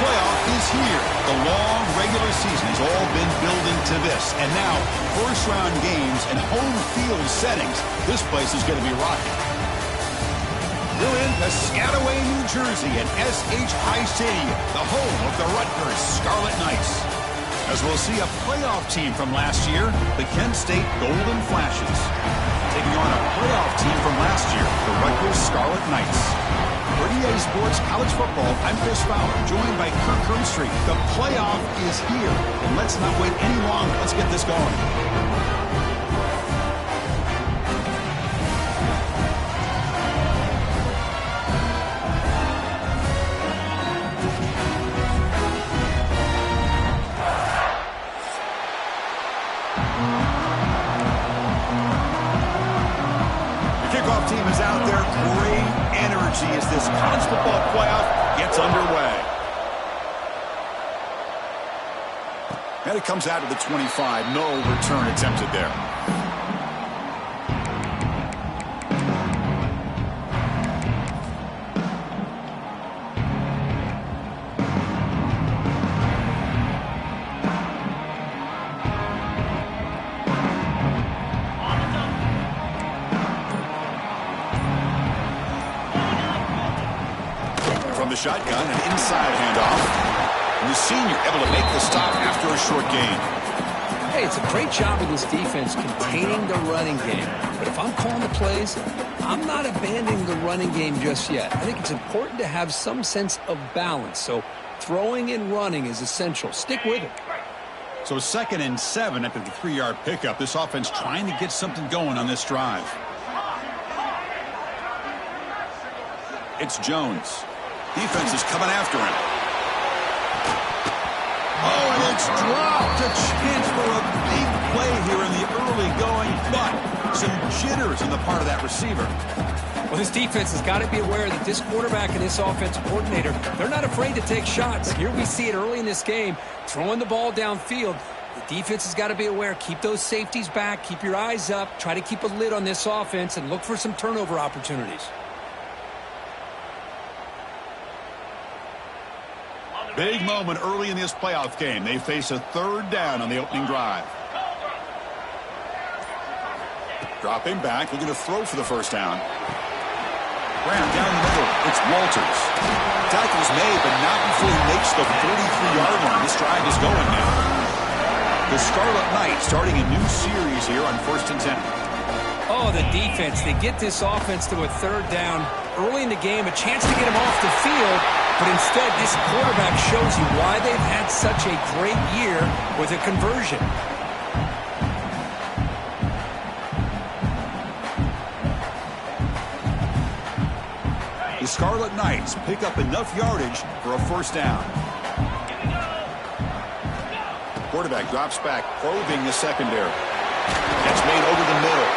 playoff is here. The long regular season has all been building to this. And now, first-round games and home field settings. This place is going to be rocking. We're in Piscataway, New Jersey at S.H. High Stadium, the home of the Rutgers Scarlet Knights. As we'll see a playoff team from last year, the Kent State Golden Flashes, taking on a playoff team from last year, the Rutgers Scarlet Knights. For EA Sports College Football, I'm Chris Fowler, joined by Kirk Herbstreit. The playoff is here, and let's not wait any longer. Let's get this going. Team is out there. Great energy as this college football playoff gets underway. And it comes out of the 25. No return attempted there. The shotgun, an inside handoff. And the senior able to make the stop after a short gain. Hey, it's a great job of this defense containing the running game. But if I'm calling the plays, I'm not abandoning the running game just yet. I think it's important to have some sense of balance. So throwing and running is essential. Stick with it. So 2nd and 7 after the 3-yard pickup. This offense trying to get something going on this drive. It's Jones. Defense is coming after him. Oh, and it's dropped. A chance for a big play here in the early going, but some jitters on the part of that receiver. Well, this defense has got to be aware that this quarterback and this offensive coordinator, they're not afraid to take shots. Here we see it early in this game, throwing the ball downfield. The defense has got to be aware. Keep those safeties back. Keep your eyes up. Try to keep a lid on this offense and look for some turnover opportunities. Big moment early in this playoff game. They face a 3rd down on the opening drive. Dropping back, looking to throw for the first down. Graham down the middle. It's Walters. Tackle's made, but not before he makes the 43-yard line. This drive is going now. The Scarlet Knights starting a new series here on 1st and 10. Oh, the defense. They get this offense to a 3rd down early in the game, a chance to get him off the field. But instead, this quarterback shows you why they've had such a great year with a conversion. The Scarlet Knights pick up enough yardage for a 1st down. Quarterback drops back, probing the secondary. Gets made over the middle.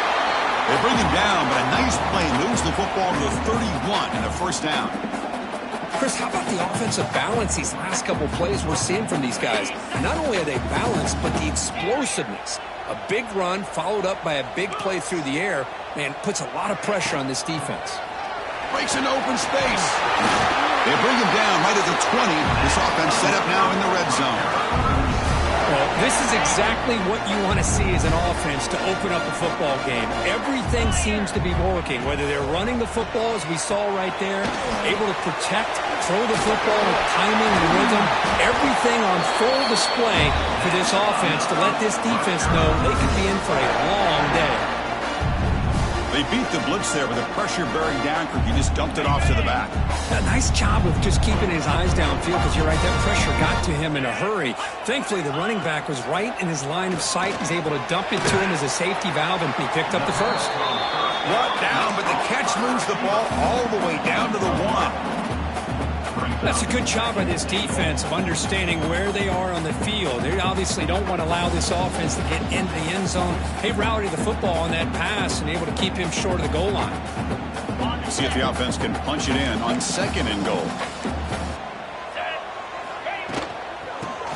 They bring him down, but a nice play moves the football to the 31 and a 1st down. Chris, how about the offensive balance these last couple plays we're seeing from these guys? Not only are they balanced, but the explosiveness. A big run followed up by a big play through the air, man, puts a lot of pressure on this defense. Breaks into open space. They bring him down right at the 20. This offense set up now in the red zone. Well, this is exactly what you want to see as an offense to open up a football game. Everything seems to be working, whether they're running the football, as we saw right there, able to protect, throw the football with timing and rhythm. Everything on full display for this offense to let this defense know they could be in for a long day. They beat the blitz there with a pressure bearing down. He just dumped it off to the back. A nice job of just keeping his eyes downfield, because you're right, that pressure got to him in a hurry. Thankfully, the running back was right in his line of sight. He's able to dump it to him as a safety valve, and he picked up the 1st. Brought down, but the catch moves the ball all the way down to the 1. That's a good job by this defense of understanding where they are on the field. They obviously don't want to allow this offense to get into the end zone. They rallied the football on that pass and able to keep him short of the goal line. See if the offense can punch it in on 2nd and goal.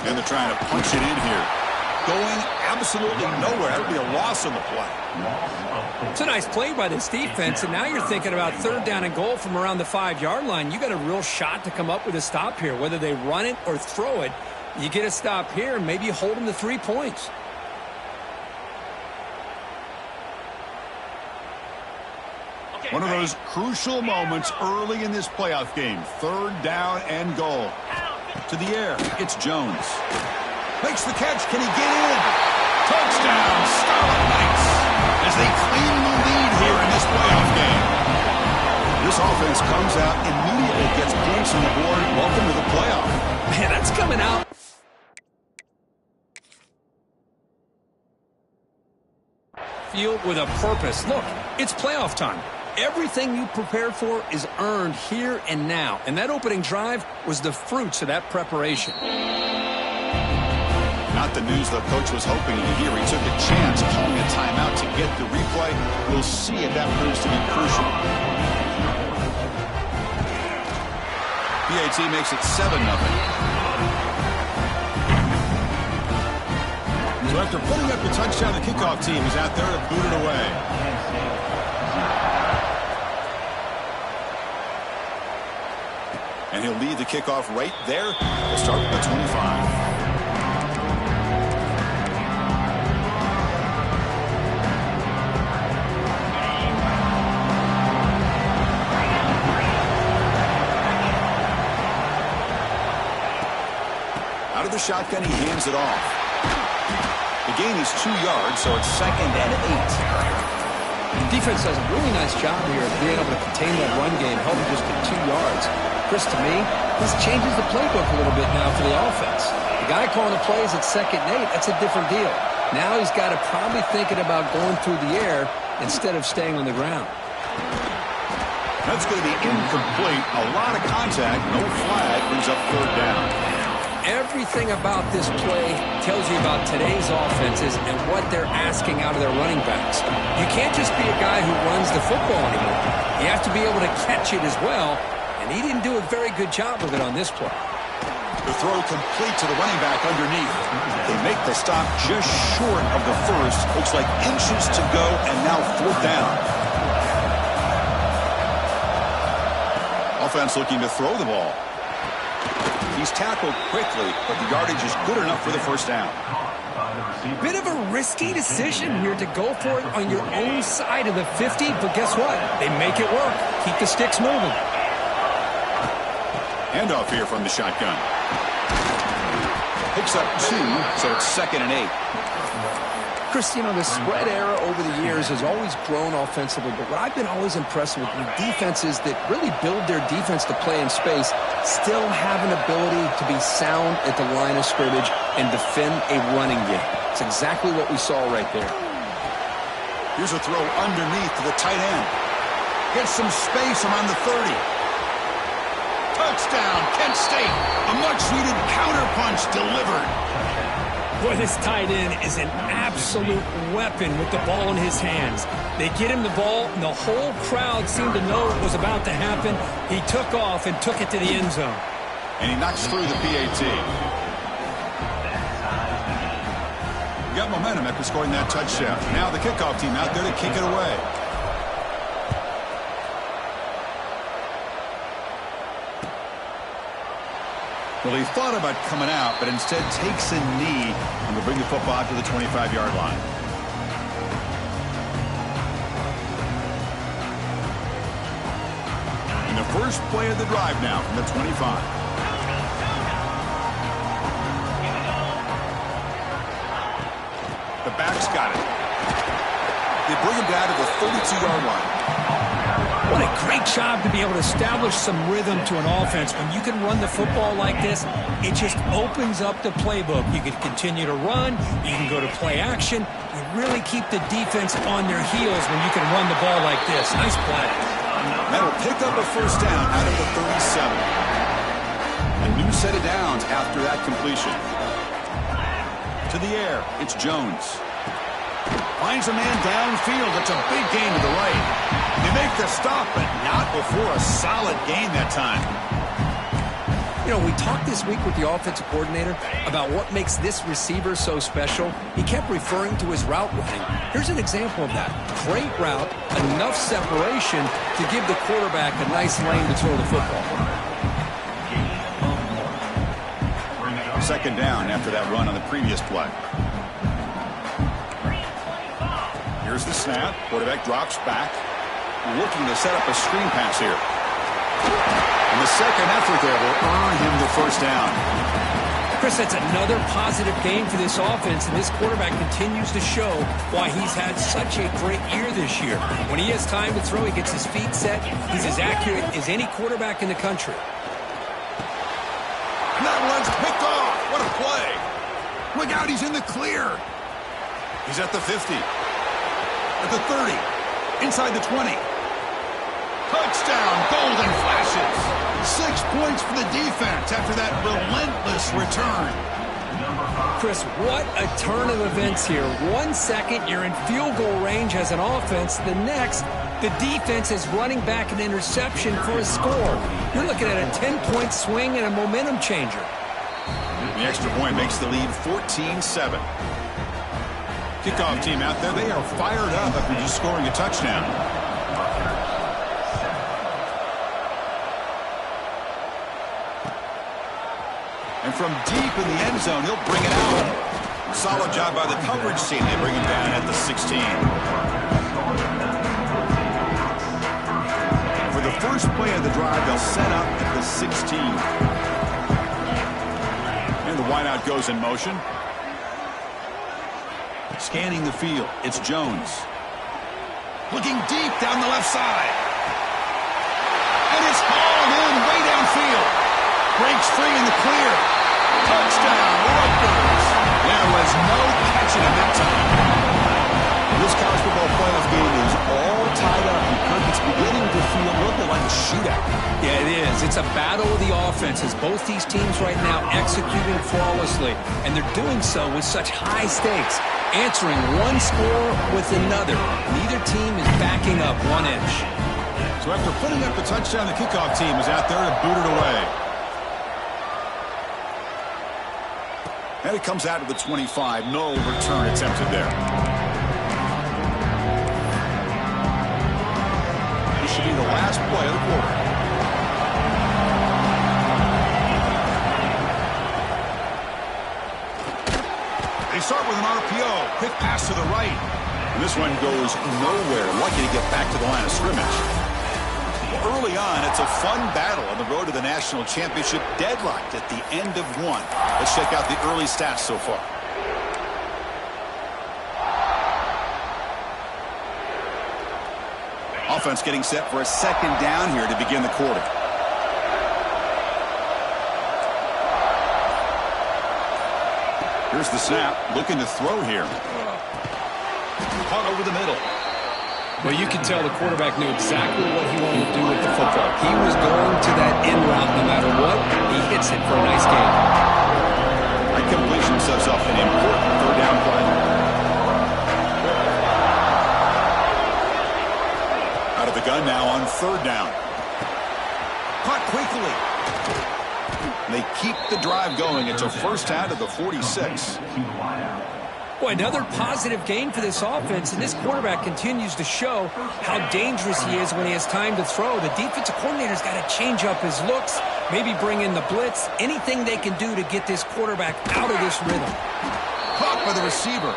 And they're trying to punch it in here. going absolutely nowhere. That would be a loss on the play. It's a nice play by this defense, and now you're thinking about third down and goal from around the 5-yard line. You got a real shot to come up with a stop here. Whether they run it or throw it, you get a stop here, and maybe you hold them to 3 points. One of those crucial moments early in this playoff game. Third down and goal. To the air, it's Jones. Makes the catch. Can he get in? Touchdown, Scarlet Knights, as they claim the lead here in this playoff game. This offense comes out, immediately gets points on the board. Welcome to the playoff. Man, that's coming out. Field with a purpose. Look, it's playoff time. Everything you prepared for is earned here and now. And that opening drive was the fruits of that preparation. Not the news the coach was hoping to hear. He took a chance calling a timeout to get the replay. We'll see if that proves to be crucial. PAT makes it 7-0. So after putting up the touchdown, the kickoff team is out there to boot it away. And he'll lead the kickoff right there. We'll start with the 25. Out of the shotgun, he hands it off. The gain is 2 yards, so it's 2nd and 8. The defense does a really nice job here of being able to contain that run game, held it just to 2 yards. Chris, to me, this changes the playbook a little bit now for the offense. The guy calling the plays at 2nd and 8, that's a different deal. Now he's got to probably thinking about going through the air instead of staying on the ground. That's going to be incomplete. A lot of contact. No flag. Brings up third down. Everything about this play tells you about today's offenses and what they're asking out of their running backs. You can't just be a guy who runs the football anymore. You have to be able to catch it as well. And he didn't do a very good job of it on this play. The throw complete to the running back underneath. They make the stop just short of the first. Looks like inches to go, and now fourth down. Offense looking to throw the ball. He's tackled quickly, but the yardage is good enough for the first down. Bit of a risky decision here to go for it on your own side of the 50, but guess what? They make it work. Keep the sticks moving. Handoff here from the shotgun. Picks up 2, so it's 2nd and 8. Chris, you know, the spread era over the years has always grown offensively, but what I've been always impressed with defenses that really build their defense to play in space still have an ability to be sound at the line of scrimmage and defend a running game. It's exactly what we saw right there. Here's a throw underneath to the tight end. Gets some space around the 30. Touchdown, Kent State. A much-needed counterpunch delivered. Boy, this tight end is an absolute weapon with the ball in his hands. They get him the ball, and the whole crowd seemed to know what was about to happen. He took off and took it to the end zone. And he knocks through the PAT. Got momentum after scoring that touchdown. Now the kickoff team out there to kick it away. Well, he thought about coming out, but instead takes a knee and will bring the football out to the 25-yard line. And the first play of the drive now from the 25. The back's got it. They bring him down to the 32-yard line. What a great job to be able to establish some rhythm to an offense. When you can run the football like this, it just opens up the playbook. You can continue to run. You can go to play action. You really keep the defense on their heels when you can run the ball like this. Nice play. That'll pick up a first down out of the 37. A new set of downs after that completion. To the air, it's Jones. Finds a man downfield. It's a big gain to the right. They make the stop, but not before a solid gain that time. You know, we talked this week with the offensive coordinator about what makes this receiver so special. He kept referring to his route running. Here's an example of that. Great route, enough separation to give the quarterback a nice lane to throw the football. Second down after that run on the previous play. Here's the snap. Quarterback drops back. Looking to set up a screen pass here. And the second effort there will earn him the first down. Chris, that's another positive game for this offense, and this quarterback continues to show why he's had such a great year this year. When he has time to throw, he gets his feet set. He's as accurate as any quarterback in the country. And that one's picked off. What a play. Look out, he's in the clear. He's at the 50. At the 30. Inside the 20. Touchdown, golden flashes. 6 points for the defense after that relentless return. Chris, what a turn of events here. 1 second, you're in field goal range as an offense. The next, the defense is running back an interception for a score. You're looking at a 10-point swing and a momentum changer. The extra point makes the lead 14-7. Kickoff team out there, they are fired up after just scoring a touchdown. And from deep in the end zone, he'll bring it out. Solid job by the coverage team. They bring him down at the 16. For the first play of the drive, they'll set up at the 16. And the wideout goes in motion. Scanning the field, it's Jones. Looking deep down the left side. And it's hauled in way downfield. Breaks free in the clear. Touchdown, Rutgers. There was no catching him that time. This college football playoff game is all tied up. It's beginning to feel a little like a shootout. Yeah, it is. It's a battle of the offenses. Both these teams right now executing flawlessly, and they're doing so with such high stakes, answering one score with another. Neither team is backing up 1 inch. So after putting up the touchdown, the kickoff team is out there to boot it away. And it comes out to the 25. No return attempted there. This should be the last play of the quarter. They start with an RPO. Quick pass to the right. And this one goes nowhere. Lucky to get back to the line of scrimmage. Well, early on, it's a fun battle on the road to the national championship, deadlocked at the end of one. Let's check out the early stats so far. Offense getting set for a second down here to begin the quarter. Here's the snap, looking to throw here. Caught over the middle. Well, you can tell the quarterback knew exactly what he wanted to do with the football. He was going to that in route no matter what. He hits it for a nice gain. That completion sets up an important third down play. Out of the gun now on third down. Caught quickly. They keep the drive going. It's a first down to the 46. Boy, another positive gain for this offense, and this quarterback continues to show how dangerous he is when he has time to throw. The defensive coordinator's got to change up his looks, maybe bring in the blitz, anything they can do to get this quarterback out of this rhythm. Caught by the receiver.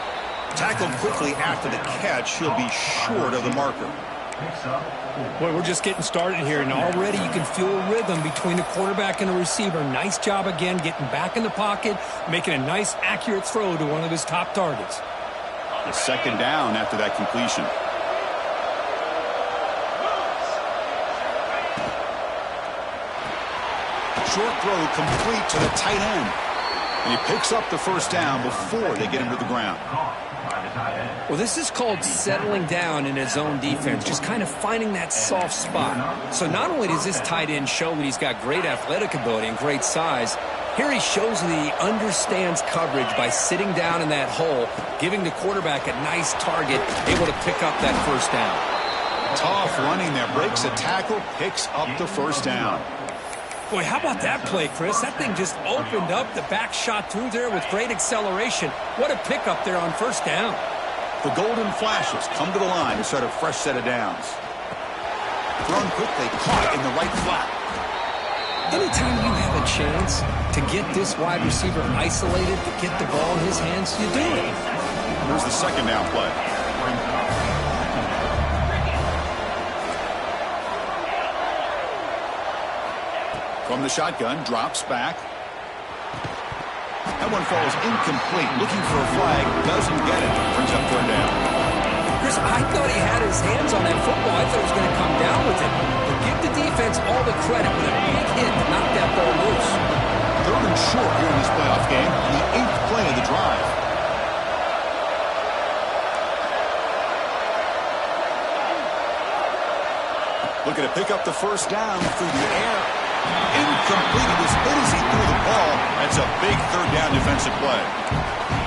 Tackled quickly after the catch. He'll be short of the marker. Boy, we're just getting started here, and already you can feel a rhythm between the quarterback and the receiver. Nice job again getting back in the pocket, making a nice, accurate throw to one of his top targets. The second down after that completion. Short throw complete to the tight end. And he picks up the first down before they get him to the ground. Well, this is called settling down in his own defense, just kind of finding that soft spot. So not only does this tight end show that he's got great athletic ability and great size, here he shows that he understands coverage by sitting down in that hole, giving the quarterback a nice target, able to pick up that first down. Tough running there, breaks a tackle, picks up the first down. Boy, how about that play, Chris? That thing just opened up. The back shot through there with great acceleration. What a pickup there on first down. The Golden Flashes come to the line to start a fresh set of downs. Thrown quickly, caught in the right flat. Anytime you have a chance to get this wide receiver isolated, to get the ball in his hands, you do it. Here's the second down play. From the shotgun, drops back. That one falls incomplete. Looking for a flag, doesn't get it. Brings up third down. Chris, I thought he had his hands on that football. I thought he was going to come down with it. But give the defense all the credit with a big hit to knock that ball loose. Third and short here in this playoff game. The 8th play of the drive. Looking to pick up the first down through the air. Incomplete. It was hit as he threw the ball. That's a big third down defensive play.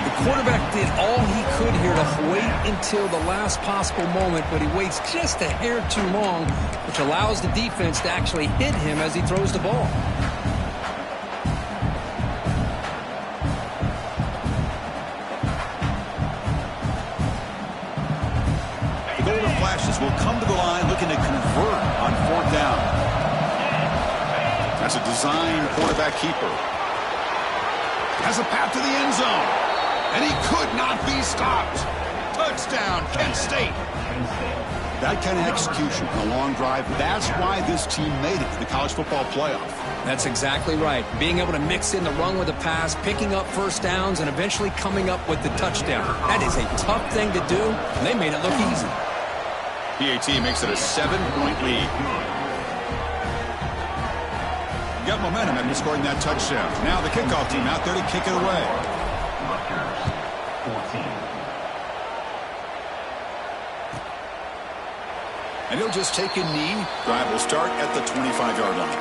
The quarterback did all he could here to wait until the last possible moment, but he waits just a hair too long, which allows the defense to actually hit him as he throws the ball. The Golden Flashes will come to the line looking to convert on fourth down. That's a design quarterback keeper. Has a path to the end zone. And he could not be stopped. Touchdown, Kent State. That kind of execution on a long drive, that's why this team made it to the college football playoff. That's exactly right. Being able to mix in the run with the pass, picking up first downs, and eventually coming up with the touchdown. That is a tough thing to do, and they made it look easy. PAT makes it a 7-point lead. Got momentum after scoring that touchdown. Now the kickoff team out there to kick it away. Rutgers, 14. And he'll just take a knee. Drive will start at the 25-yard line.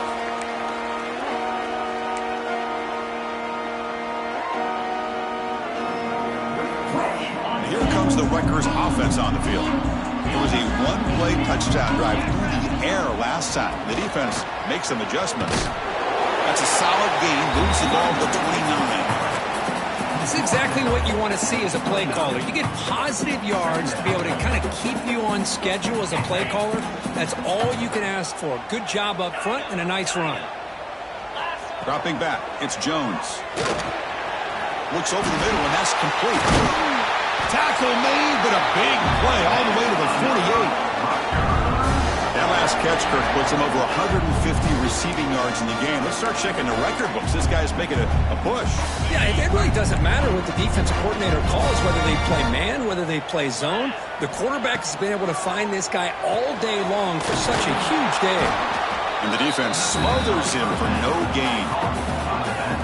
And here comes the Rutgers offense on the field. It was a one-play touchdown drive through the air last time. The defense makes some adjustments. That's a solid gain. Moves the ball to 29. This is exactly what you want to see as a play caller. You get positive yards to be able to kind of keep you on schedule as a play caller. That's all you can ask for. Good job up front and a nice run. Dropping back, it's Jones. Looks over the middle, and that's complete. Tackle made, but a big play all the way to the 48. That last catch, Kirk, puts him over 150 receiving yards in the game. Let's start checking the record books. This guy's making a push. Yeah, it really doesn't matter what the defensive coordinator calls, whether they play man, whether they play zone. The quarterback has been able to find this guy all day long for such a huge day. And the defense smothers him for no gain.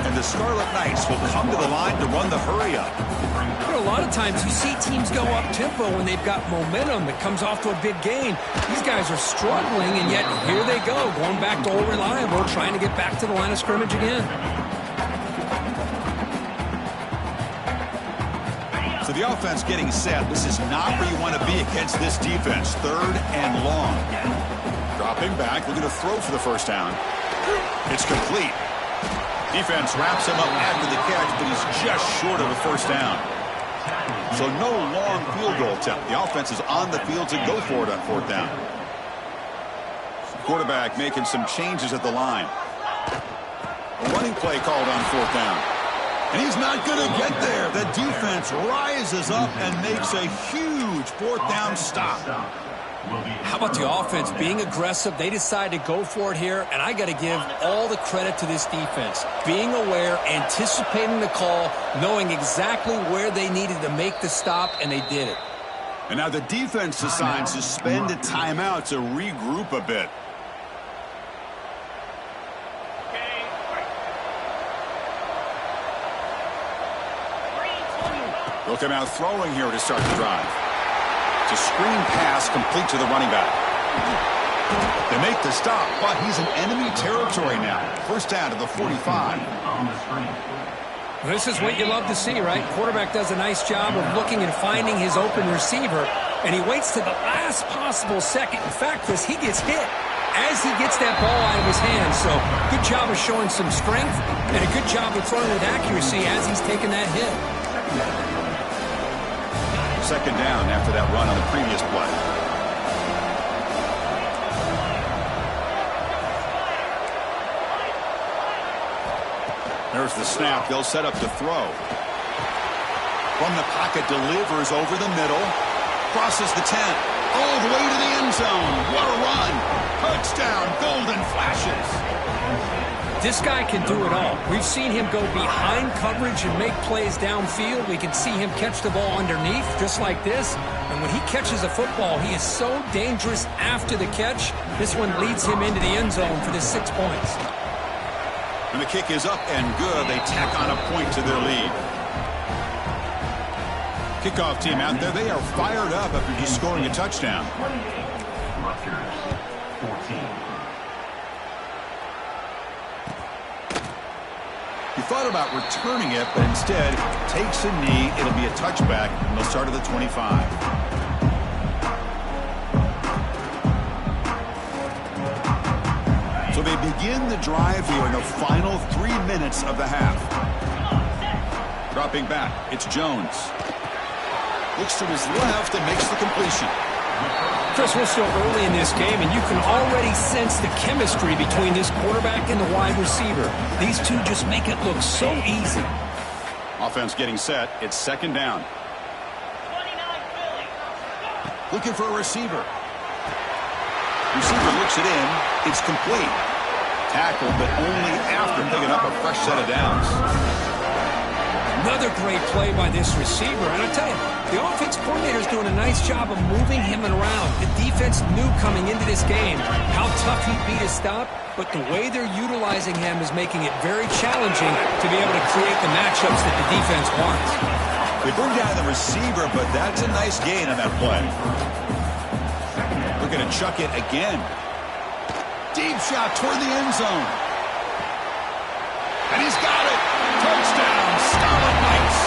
And the Scarlet Knights will come to the line to run the hurry-up. But a lot of times you see teams go up-tempo when they've got momentum that comes off to a big gain. These guys are struggling, and yet here they go, going back to old reliable, trying to get back to the line of scrimmage again. So the offense getting set. This is not where you want to be against this defense. Third and long. Dropping back, looking to throw for the first down. It's complete. Defense wraps him up after the catch, but he's just short of a first down. So no long field goal attempt. The offense is on the field to go for it on fourth down. Quarterback making some changes at the line. A running play called on fourth down. And he's not going to get there. The defense rises up and makes a huge fourth down stop. How about the offense being aggressive? They decide to go for it here, and I got to give all the credit to this defense. Being aware, anticipating the call, knowing exactly where they needed to make the stop, and they did it. And now the defense decides to spend a timeout to regroup a bit. They'll come out throwing here to start the drive. It's a screen pass complete to the running back. They make the stop, but he's in enemy territory now. First down to the 45. This is what you love to see, right? Quarterback does a nice job of looking and finding his open receiver, and he waits to the last possible second. In fact, Chris, he gets hit. as he gets that ball out of his hands. So good job of showing some strength and a good job of throwing with accuracy as he's taking that hit. Second down after that run on the previous play. There's the snap. They'll set up to throw. From the pocket, delivers over the middle. Crosses the 10. All the way to the end zone. What a run. Touchdown. Golden flashes. This guy can do it all. We've seen him go behind coverage and make plays downfield. We can see him catch the ball underneath just like this. And when he catches a football, he is so dangerous after the catch. This one leads him into the end zone for the 6 points. And the kick is up and good. They tack on a point to their lead. Kickoff team out there. They are fired up after just scoring a touchdown. Rutgers, 14. He thought about returning it, but instead takes a knee. It'll be a touchback, and they'll start at the 25. So they begin the drive here in the final 3 minutes of the half. Dropping back, it's Jones. Looks to his left and makes the completion. Chris, we're still early in this game, and you can already sense the chemistry between this quarterback and the wide receiver. These two just make it look so easy. Offense getting set. It's second down. Looking for a receiver. Receiver looks it in. It's complete. Tackled, but only after picking up a fresh set of downs. Another great play by this receiver. And I tell you, the offense coordinator is doing a nice job of moving him around. The defense knew coming into this game how tough he'd be to stop, but the way they're utilizing him is making it very challenging to be able to create the matchups that the defense wants. They bring down the receiver, but that's a nice gain on that play. Looking to chuck it again. Deep shot toward the end zone. And he's got it. Touchdown, Scarlet Knights.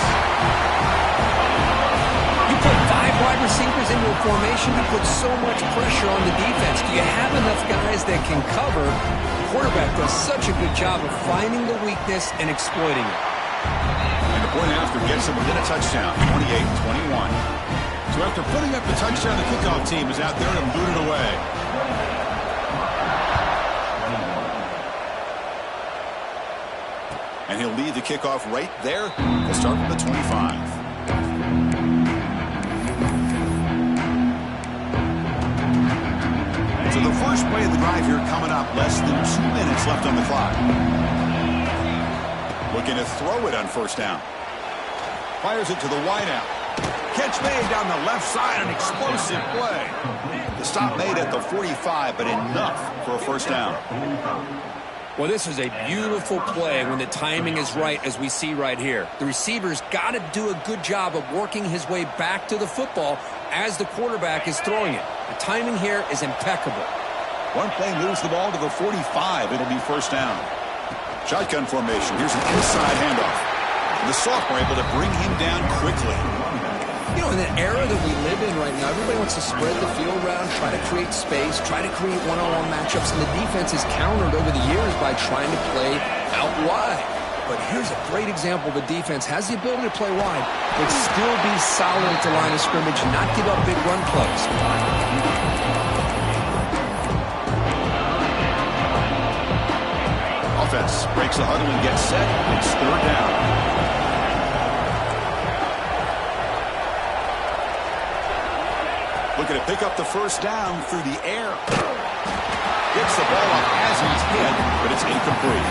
You put 5 wide receivers into a formation, you put so much pressure on the defense. Do you have enough guys that can cover? The quarterback does such a good job of finding the weakness and exploiting it. And the point after gets him within a touchdown, 28-21. So after putting up the touchdown, the kickoff team is out there to boot it away. And he'll lead the kickoff right there. They'll start from the 25. So the first play of the drive here coming up. Less than 2 minutes left on the clock. Looking to throw it on first down. Fires it to the wideout. Catch made down the left side. An explosive play. The stop made at the 45, but enough for a first down. Well, this is a beautiful play when the timing is right, as we see right here. The receiver's got to do a good job of working his way back to the football as the quarterback is throwing it. The timing here is impeccable. One play moves the ball to the 45. It'll be first down. Shotgun formation. Here's an inside handoff. The sophomore able to bring him down quickly. You know, in the era that we live in right now, everybody wants to spread the field around, try to create space, try to create one-on-one matchups, and the defense is countered over the years by trying to play out wide. But here's a great example. The defense has the ability to play wide, but still be solid at the line of scrimmage and not give up big run plays. Offense breaks the huddle and gets set. It's third down. Looking to pick up the first down through the air. Gets the ball up as he's hit, but it's incomplete.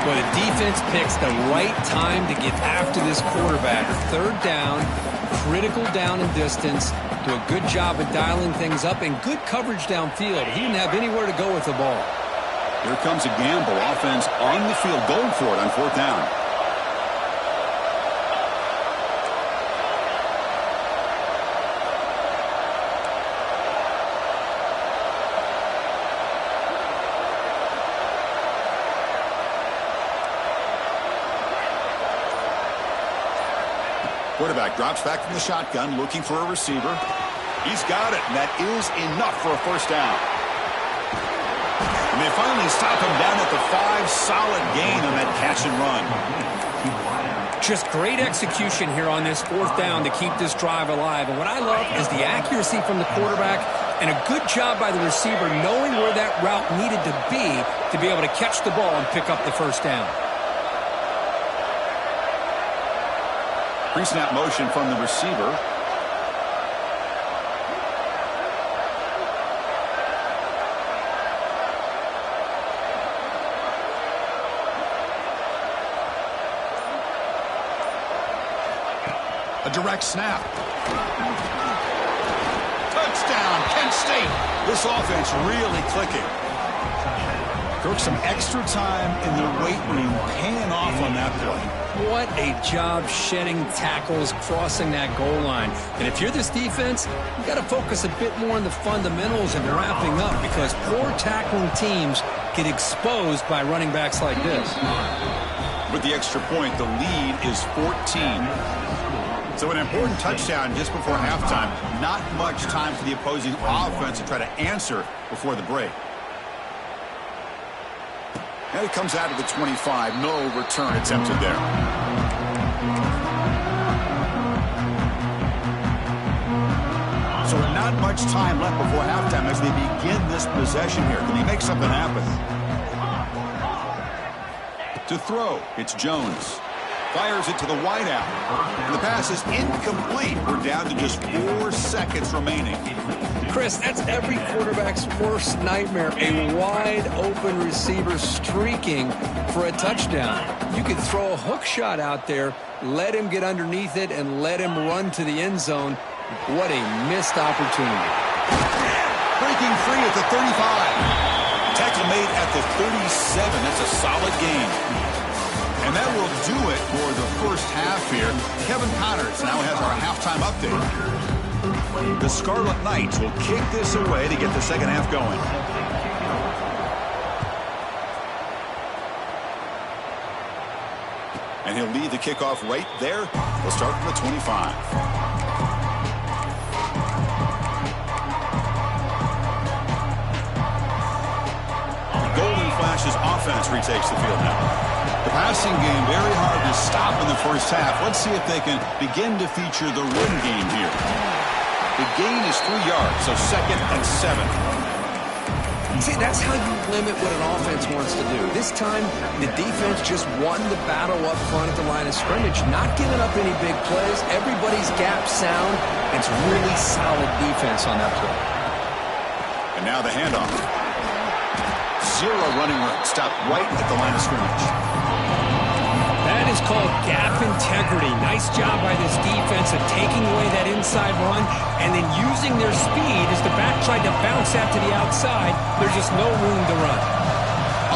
Well, the defense picks the right time to get after this quarterback. Third down, critical down and distance. Do a good job of dialing things up and good coverage downfield. He didn't have anywhere to go with the ball. Here comes a gamble. Offense on the field going for it on fourth down. Quarterback drops back from the shotgun, looking for a receiver. He's got it, and that is enough for a first down. they finally stop him down at the 5. Solid gain on that catch and run. Just great execution here on this 4th down to keep this drive alive. And what I love is the accuracy from the quarterback and a good job by the receiver knowing where that route needed to be able to catch the ball and pick up the 1st down. Pre-snap motion from the receiver. A direct snap. Touchdown, Kent State. This offense really clicking. Took some extra time in the weight room paying off on that play. What a job shedding tackles, crossing that goal line. And if you're this defense, you got to focus a bit more on the fundamentals and wrapping up, because poor tackling teams get exposed by running backs like this. With the extra point, the lead is 14. So an important touchdown just before halftime. Not much time for the opposing offense to try to answer before the break. And it comes out of the 25. No return attempted there. So not much time left before halftime as they begin this possession here. Can he make something happen? To throw, it's Jones. Fires it to the wideout. And the pass is incomplete. We're down to just 4 seconds remaining. Chris, that's every quarterback's worst nightmare. A wide open receiver streaking for a touchdown. You could throw a hook shot out there, let him get underneath it, and let him run to the end zone. What a missed opportunity. Breaking free at the 35. Tackle made at the 37. That's a solid gain. And that will do it for the first half here. Kevin Connors now has our halftime update. The Scarlet Knights will kick this away to get the second half going. And he'll lead the kickoff right there. We'll start from the 25. Golden Flash's offense retakes the field now. The passing game very hard to stop in the first half. Let's see if they can begin to feature the run game here. The gain is 3 yards, so 2nd and 7. See, that's how you limit what an offense wants to do. This time, the defense just won the battle up front at the line of scrimmage, not giving up any big plays. Everybody's gap sound. It's really solid defense on that play. And now the handoff. 0 running room. Stopped right at the line of scrimmage. That is called gap integrity. Nice job by this defense of taking away that inside run and then using their speed as the back tried to bounce out to the outside. There's just no room to run.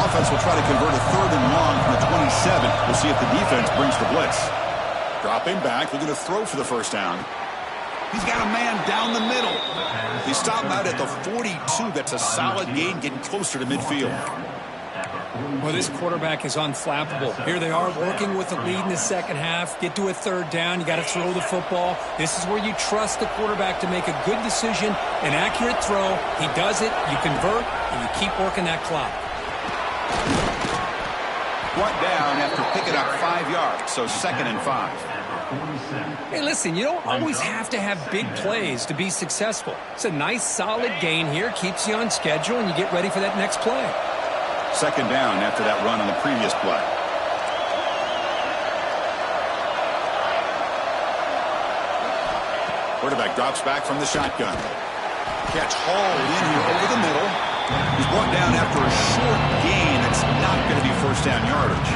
Offense will try to convert a 3rd and long from the 27. We'll see if the defense brings the blitz. Dropping back, looking to throw for the 1st down. He's got a man down the middle. They stop him out at the 42. That's a solid gain, getting closer to midfield. Well, this quarterback is unflappable. Here they are working with the lead in the second half. Get to a 3rd down. You got to throw the football. This is where you trust the quarterback to make a good decision, an accurate throw. He does it, you convert, and you keep working that clock. Brought down after picking up 5 yards, so 2nd and 5. Hey, listen, you don't always have to have big plays to be successful. It's a nice, solid gain here. Keeps you on schedule, and you get ready for that next play. 2nd down after that run on the previous play. Quarterback drops back from the shotgun. Catch hauled in here over the middle. He's brought down after a short gain. It's not going to be 1st down yardage.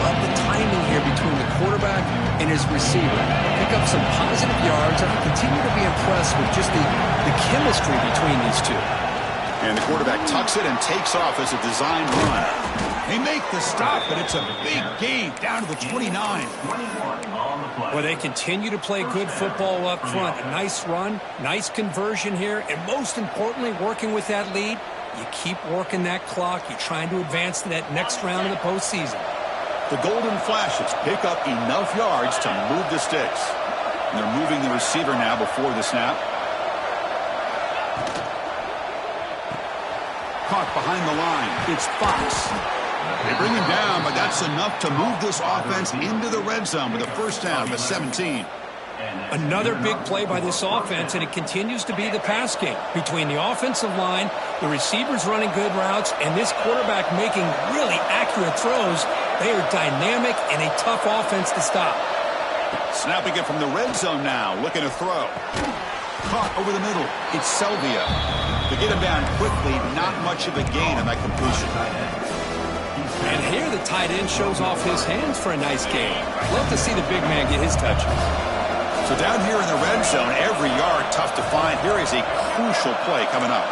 Love the timing here between the quarterback and his receiver. Pick up some positive yards, and I continue to be impressed with just the chemistry between these two. And the quarterback tucks it and takes off as a designed run. They make the stop, but it's a big gain down to the 29. Well, they continue to play good football up front. A nice run, nice conversion here, and most importantly, working with that lead, you keep working that clock. You're trying to advance to that next round of the postseason. The Golden Flashes pick up enough yards to move the sticks. And they're moving the receiver now before the snap. caught behind the line. It's Fox. They bring him down, but that's enough to move this offense into the red zone with a first down at the 17. Another big play by this offense, and it continues to be the pass game. Between the offensive line, the receivers running good routes, and this quarterback making really accurate throws, they are dynamic and a tough offense to stop. Snapping it from the red zone now, looking to throw. Caught over the middle. It's Selvia. To get him down quickly, not much of a gain on that completion. And here the tight end shows off his hands for a nice game. Love to see the big man get his touch. So down here in the red zone, every yard tough to find. Here is a crucial play coming up.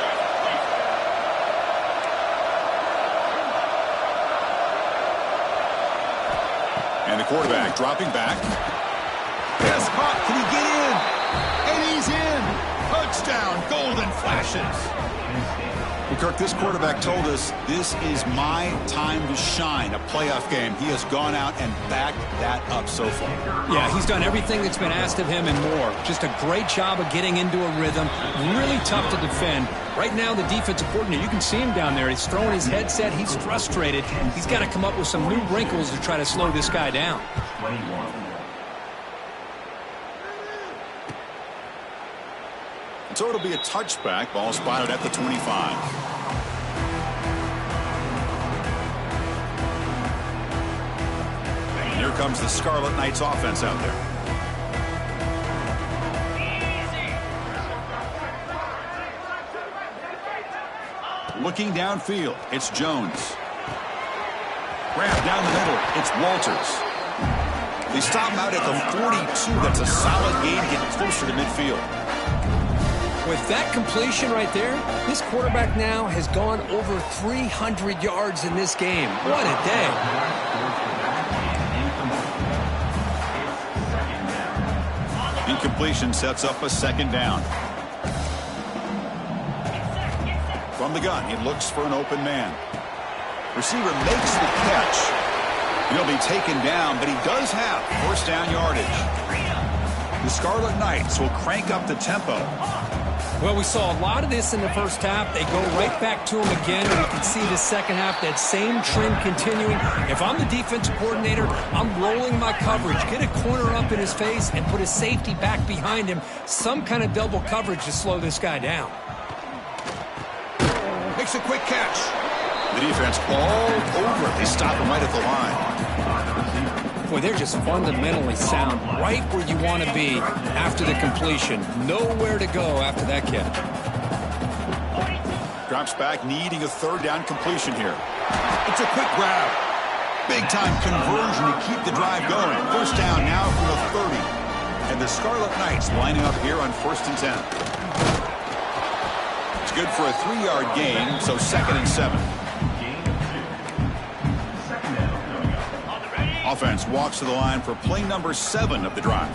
And the quarterback dropping back. Pass caught. Can he get in? And he's in. Touchdown. Golden flashes. Well, Kirk, this quarterback told us this is my time to shine, a playoff game. He has gone out and backed that up so far. Yeah, he's done everything that's been asked of him and more. Just a great job of getting into a rhythm. Really tough to defend. Right now, the defensive coordinator, you can see him down there. He's throwing his headset. He's frustrated. He's got to come up with some new wrinkles to try to slow this guy down. 21. So it'll be a touchback. Ball spotted at the 25. And here comes the Scarlet Knights offense out there. Looking downfield, it's Jones. Grab down the middle, it's Walters. They stop him out at the 42. That's a solid gain to get closer to midfield. With that completion right there, this quarterback now has gone over 300 yards in this game. What a day. Incompletion sets up a second down. From the gun, he looks for an open man. Receiver makes the catch. He'll be taken down, but he does have first down yardage. The Scarlet Knights will crank up the tempo. Well, we saw a lot of this in the first half. They go right back to him again, and we can see the second half, that same trend continuing. If I'm the defensive coordinator, I'm rolling my coverage. Get a corner up in his face and put a safety back behind him. Some kind of double coverage to slow this guy down. Makes a quick catch. The defense all over it. They stop him right at the line. Boy, they're just fundamentally sound, right where you want to be after the completion. Nowhere to go after that catch. Drops back, needing a third down completion here. It's a quick grab. Big-time conversion to keep the drive going. First down now from the 30. And the Scarlet Knights lining up here on 1st and 10. It's good for a 3-yard gain, so 2nd and 7. Offense walks to the line for play number 7 of the drive.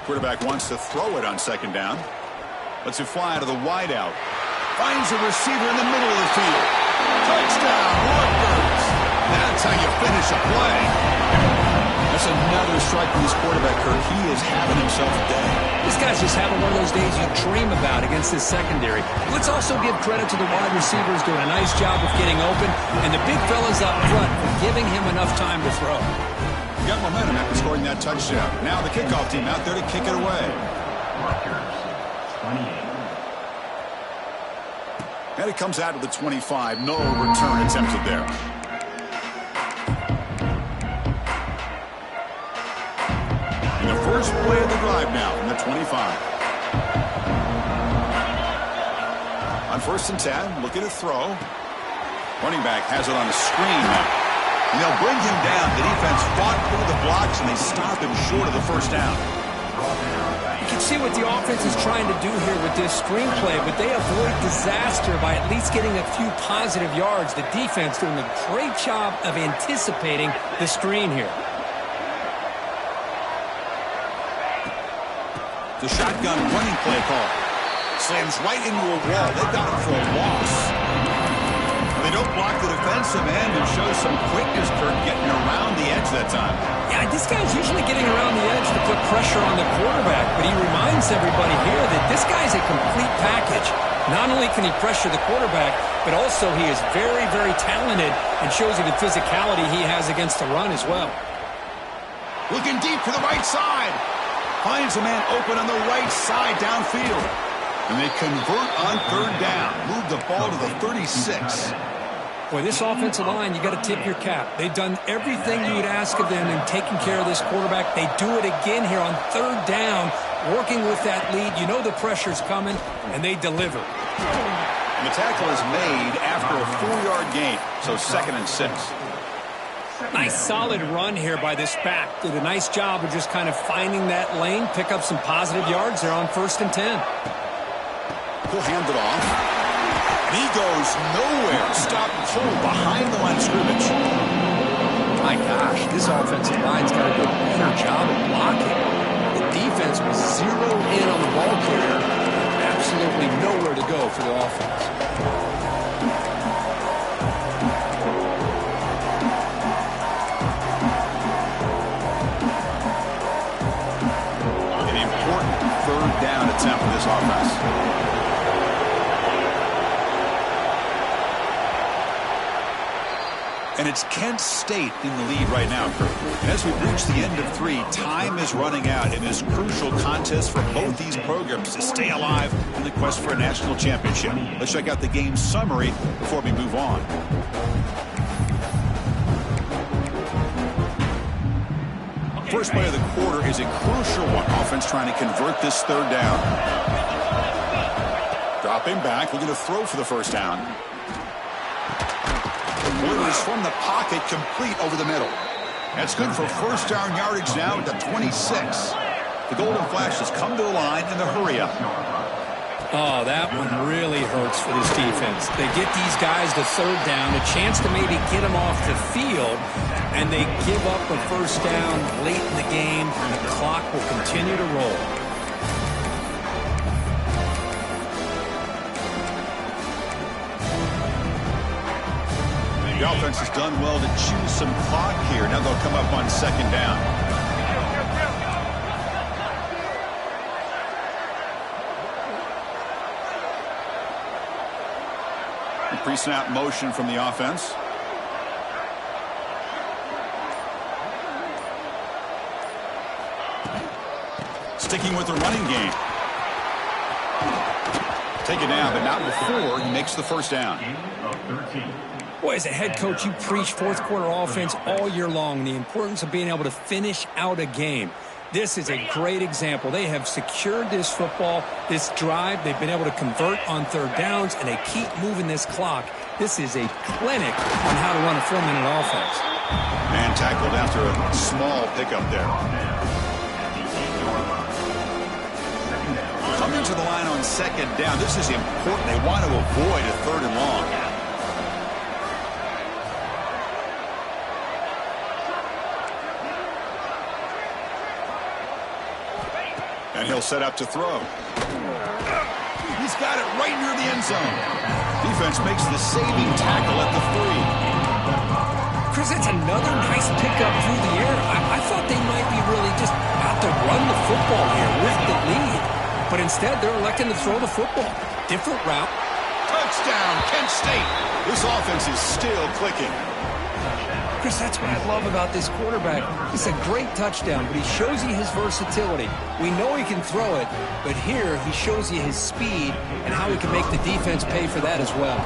Quarterback wants to throw it on 2nd down. Lets it fly to the wideout. Finds a receiver in the middle of the field. Touchdown, Rutgers. That's how you finish a play. That's another strike from this quarterback, Kirk. He is having himself a day. This guy's just having one of those days you dream about against this secondary. Let's also give credit to the wide receivers doing a nice job of getting open, and the big fellas up front for giving him enough time to throw. Got momentum after scoring that touchdown. Now the kickoff team out there to kick it away. Rutgers, 28. And it comes out to the 25. No return attempted there. And the first play of the drive now from the 25. On 1st and 10, looking to throw. Running back has it on a screen now. And they'll bring him down. The defense fought through the blocks, and they stop him short of the first down. You can see what the offense is trying to do here with this screenplay, but they avoid disaster by at least getting a few positive yards. The defense doing a great job of anticipating the screen here. The shotgun running play call. Slams right into a wall. They've got him for a loss. They don't block the defensive end and show some quickness, Kirk, getting around the edge that time. Yeah, this guy's usually getting around the edge to put pressure on the quarterback, but he reminds everybody here that this guy's a complete package. Not only can he pressure the quarterback, but also he is very, very talented and shows you the physicality he has against the run as well. Looking deep to the right side. Finds a man open on the right side downfield. And they convert on third down. Move the ball to the 36. Boy, this offensive line, you got to tip your cap. They've done everything you'd ask of them in taking care of this quarterback. They do it again here on third down, working with that lead. You know the pressure's coming, and they deliver. And the tackle is made after a 4-yard gain, so 2nd and 6. Nice solid run here by this back. Did a nice job of just kind of finding that lane, pick up some positive yards there on 1st and 10. He'll hand it off. He goes nowhere. Stop cold behind the line of scrimmage. My gosh, this offensive line's got to do a better job of blocking. The defense was zeroed in on the ball carrier. Absolutely nowhere to go for the offense. An important third down attempt for this offense. And it's Kent State in the lead right now, Kurt. And as we reach the end of 3, time is running out in this crucial contest for both these programs to stay alive in the quest for a national championship. Let's check out the game summary before we move on. First play of the quarter is a crucial one. Offense trying to convert this third down. Dropping back, looking to throw for the first down. It is from the pocket, complete over the middle. That's good for first down yardage now at the 26. The Golden Flash has come to the line in the hurry-up. Oh, that one really hurts for this defense. They get these guys to third down, a chance to maybe get them off the field, and they give up a first down late in the game, and the clock will continue to roll. The offense has done well to choose some clock here. Now they'll come up on 2nd down. Pre-snap motion from the offense. Sticking with the running game. Take it down, but not before he makes the first down. Boy, as a head coach, you preach fourth quarter offense all year long, the importance of being able to finish out a game. This is a great example. They have secured this football, this drive. They've been able to convert on third downs, and they keep moving this clock. This is a clinic on how to run a 4-minute offense. Man tackled after a small pickup there. Coming to the line on 2nd down. This is important. They want to avoid a 3rd and long. And he'll set up to throw. He's got it right near the end zone. Defense makes the saving tackle at the 3. Chris, that's another nice pickup through the air. I thought they might be really just out to run the football here with the lead. But instead, they're electing to throw the football. Different route. Touchdown, Kent State. This offense is still clicking. Chris, that's what I love about this quarterback. It's a great touchdown, but he shows you his versatility. We know he can throw it, but here he shows you his speed and how he can make the defense pay for that as well.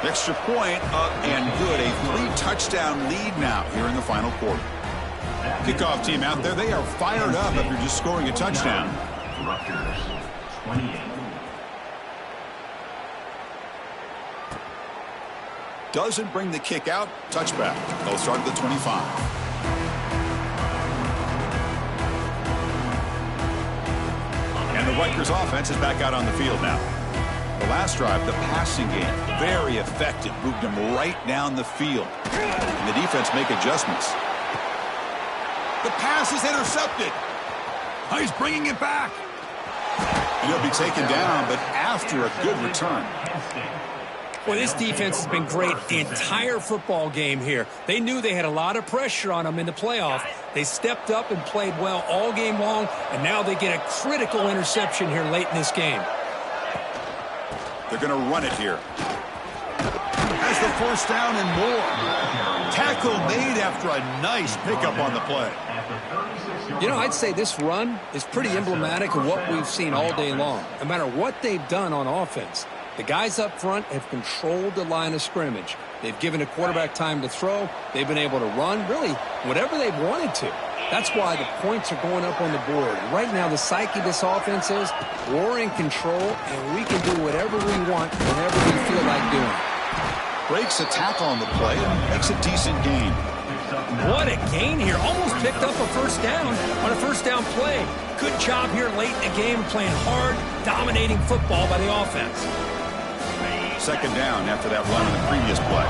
Extra point up and good. A 3-touchdown lead now here in the final quarter. Kickoff team out there, they are fired up after just scoring a touchdown. Rutgers, 28. Doesn't bring the kick out. Touchback. They'll start at the 25. And the Rutgers offense is back out on the field now. The last drive, the passing game, very effective. Moved them right down the field. And the defense make adjustments. The pass is intercepted. He's bringing it back. And he'll be taken down, but after a good return. Well, this defense has been great the entire football game here. They knew they had a lot of pressure on them in the playoff. They stepped up and played well all game long, and now they get a critical interception here late in this game. They're going to run it here. Has the first down and more. Tackle made after a nice pickup on the play. You know, I'd say this run is pretty emblematic of what we've seen all day long. No matter what they've done on offense, the guys up front have controlled the line of scrimmage. They've given the quarterback time to throw. They've been able to run, really, whatever they've wanted to. That's why the points are going up on the board. Right now, the psyche of this offense is we're in control, and we can do whatever we want whenever we feel like doing. Breaks a tackle on the play and makes a decent gain. What a gain here. Almost picked up a first down on a first down play. Good job here late in the game, playing hard, dominating football by the offense. Second down after that run in the previous play.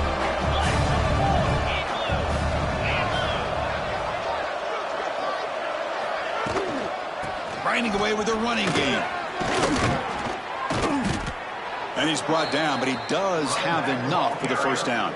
Grinding away with a running game. And he's brought down, but he does have enough for the first down.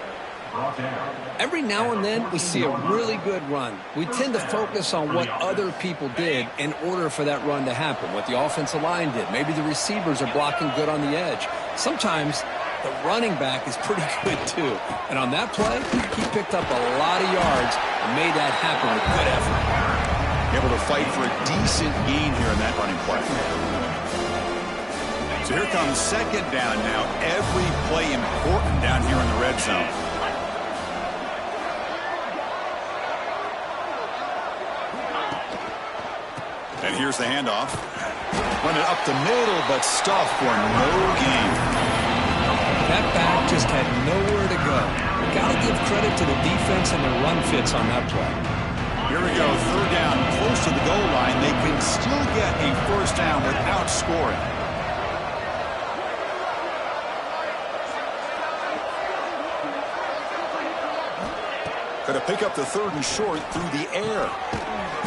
Every now and then we see a really good run. We tend to focus on what other people did in order for that run to happen, what the offensive line did. Maybe the receivers are blocking good on the edge. Sometimes the running back is pretty good too. And on that play, he picked up a lot of yards and made that happen with good effort. Able to fight for a decent gain here in that running play. So here comes second down now. Every play important down here in the red zone. And here's the handoff. Run it up the middle, but stuffed for no gain. That back just had nowhere to go. Got to give credit to the defense and their run fits on that play. Here we go. Third down, close to the goal line. They can still get a first down without scoring. Going to pick up the third and short through the air.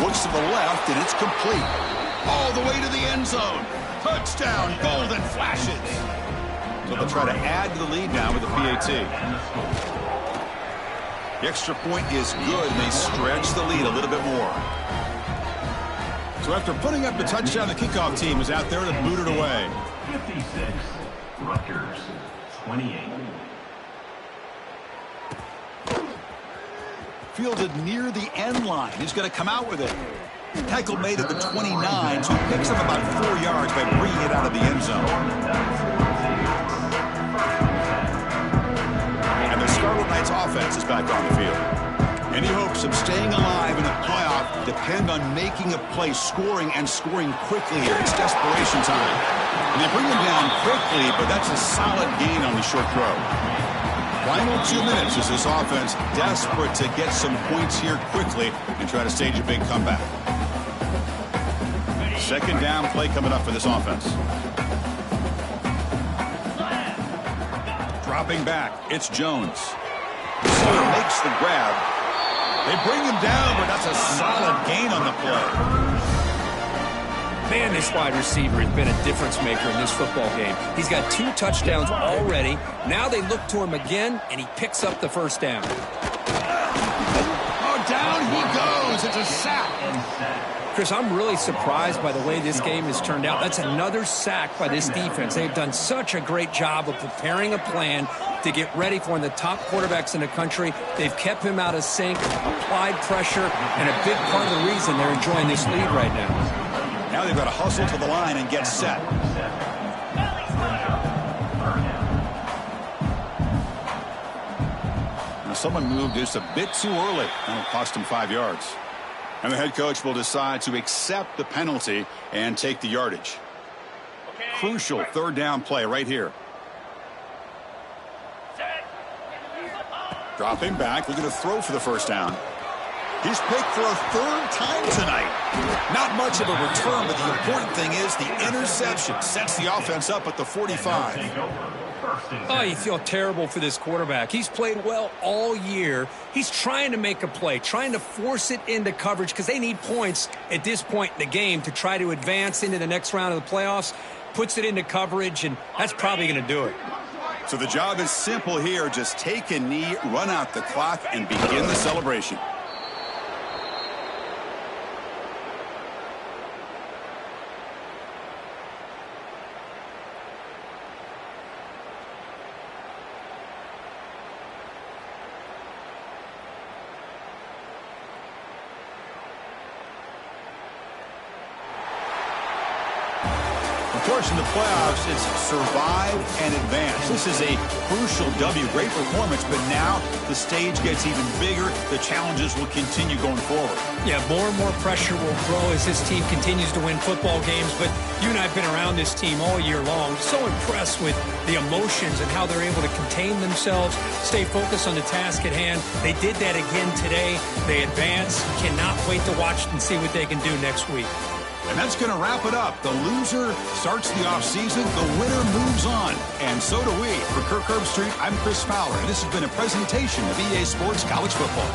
Looks to the left, and it's complete. All the way to the end zone. Touchdown, golden flashes. So they'll try to add to the lead now with the PAT. The extra point is good, and they stretch the lead a little bit more. So after putting up the touchdown, the kickoff team is out there to boot it away. 56, Rutgers, 28. Fielded near the end line. He's going to come out with it. Tackle made at the 29, so he picks up about 4 yards by bringing it out of the end zone. And the Scarlet Knights offense is back on the field. Any hopes of staying alive in the playoff depend on making a play, scoring, and scoring quickly here. It's desperation time. And they bring him down quickly, but that's a solid gain on the short throw. Final 2 minutes as this offense desperate to get some points here quickly and try to stage a big comeback. Second down play coming up for this offense. Dropping back, it's Jones. Receiver makes the grab. They bring him down, but that's a solid gain on the play. Man, this wide receiver has been a difference maker in this football game. He's got 2 touchdowns already. Now they look to him again, and he picks up the first down. Oh, down he goes. It's a sack. Chris, I'm really surprised by the way this game has turned out. That's another sack by this defense. They've done such a great job of preparing a plan to get ready for one of the top quarterbacks in the country. They've kept him out of sync, applied pressure, and a big part of the reason they're enjoying this lead right now. Now they've got to hustle to the line and get set. Now someone moved just a bit too early. That'll cost him 5 yards. And the head coach will decide to accept the penalty and take the yardage. Crucial third down play right here. Dropping back, looking to throw for the first down. He's picked for a 3rd time tonight. Not much of a return, but the important thing is the interception sets the offense up at the 45. Oh, you feel terrible for this quarterback. He's played well all year. He's trying to make a play, trying to force it into coverage because they need points at this point in the game to try to advance into the next round of the playoffs. Puts it into coverage, and that's probably going to do it. So the job is simple here. Just take a knee, run out the clock, and begin the celebration. Of course, in the playoffs, it's survive and advance. This is a crucial W. Great performance, but now the stage gets even bigger. The challenges will continue going forward. Yeah, more and more pressure will grow as this team continues to win football games. But you and I have been around this team all year long. So impressed with the emotions and how they're able to contain themselves, stay focused on the task at hand. They did that again today. They advance. Cannot wait to watch and see what they can do next week. And that's going to wrap it up. The loser starts the offseason. The winner moves on. And so do we. For Kirk Herbstreit, I'm Chris Fowler. And this has been a presentation of EA Sports College Football.